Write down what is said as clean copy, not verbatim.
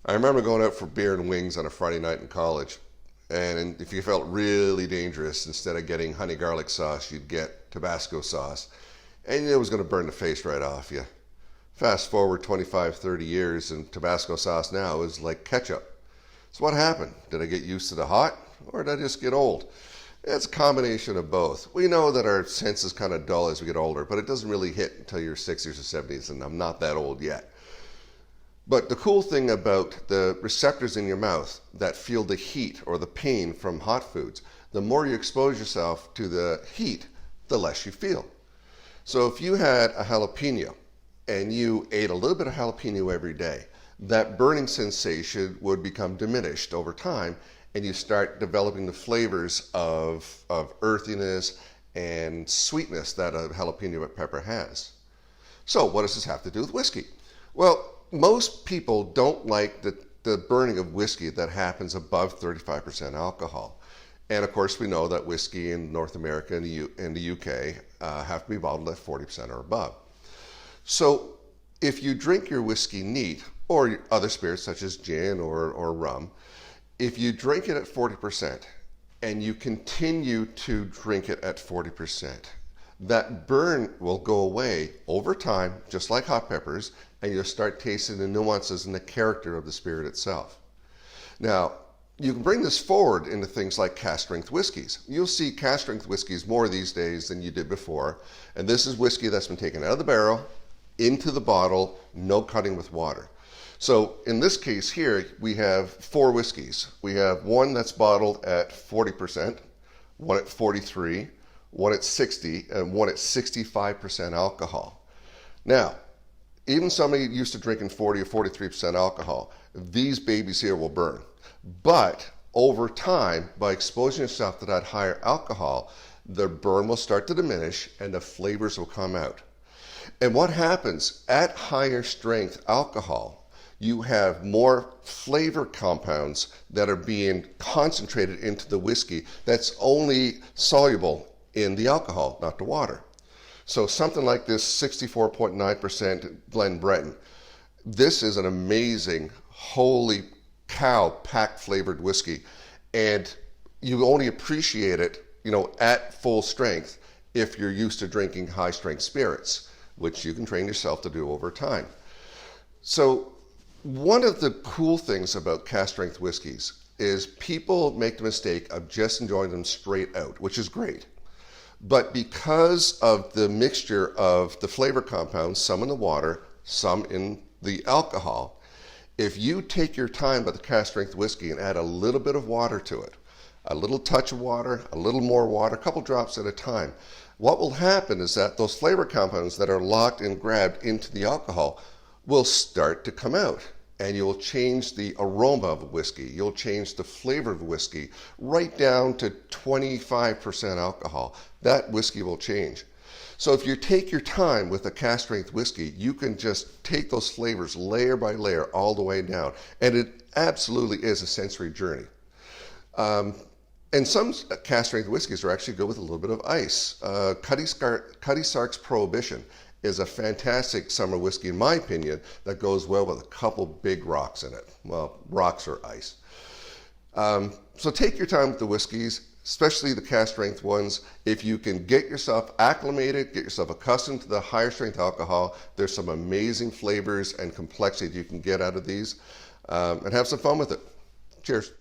I remember going out for beer and wings on a Friday night in college. And if you felt really dangerous, instead of getting honey garlic sauce, you'd get Tabasco sauce. And it was going to burn the face right off you. Fast forward 25, 30 years, and Tabasco sauce now is like ketchup. So what happened? Did I get used to the hot, or did I just get old? It's a combination of both. We know that our senses kind of dull as we get older, but it doesn't really hit until you're 60s or 70s, and I'm not that old yet. But the cool thing about the receptors in your mouth that feel the heat or the pain from hot foods, the more you expose yourself to the heat, the less you feel. So if you had a jalapeno and you ate a little bit of jalapeno every day, that burning sensation would become diminished over time, and you start developing the flavors of earthiness and sweetness that a jalapeno pepper has. So what does this have to do with whiskey? Well, most people don't like the burning of whiskey that happens above 35% alcohol. And of course, we know that whiskey in North America and the UK have to be bottled at 40% or above. So if you drink your whiskey neat, or other spirits such as gin or rum, if you drink it at 40% and you continue to drink it at 40%, that burn will go away over time, just like hot peppers, and you'll start tasting the nuances and the character of the spirit itself. Now, you can bring this forward into things like cask strength whiskeys. You'll see cask strength whiskeys more these days than you did before, and this is whiskey that's been taken out of the barrel, into the bottle, no cutting with water. So in this case here, we have 4 whiskeys. We have one that's bottled at 40%, one at 43, one at 60, and one at 65% alcohol. Now, even somebody used to drinking 40 or 43% alcohol, these babies here will burn. But over time, by exposing yourself to that higher alcohol, the burn will start to diminish and the flavors will come out. And what happens at higher strength alcohol, you have more flavor compounds that are being concentrated into the whiskey that's only soluble in the alcohol, not the water. So something like this 64.9% Glenbreton, this is an amazing, holy cow packed flavored whiskey, and you only appreciate it, at full strength if you're used to drinking high strength spirits, which you can train yourself to do over time. So one of the cool things about cask strength whiskeys is people make the mistake of just enjoying them straight out, which is great. But because of the mixture of the flavor compounds, some in the water, some in the alcohol, if you take your time with the cask strength whiskey and add a little bit of water to it, a little touch of water, a little more water, a couple drops at a time, what will happen is that those flavor compounds that are locked and grabbed into the alcohol will start to come out. And you'll change the aroma of whiskey. You'll change the flavor of whiskey right down to 25% alcohol. That whiskey will change. So if you take your time with a cask strength whiskey, you can just take those flavors layer by layer all the way down. And it absolutely is a sensory journey. And some cask strength whiskeys are actually good with a little bit of ice. Cutty Sark's Prohibition is a fantastic summer whiskey, in my opinion, that goes well with a couple big rocks in it. Well, rocks or ice. So take your time with the whiskeys, especially the cask strength ones. If you can get yourself acclimated, get yourself accustomed to the higher strength alcohol, there's some amazing flavors and complexity you can get out of these, and have some fun with it. Cheers.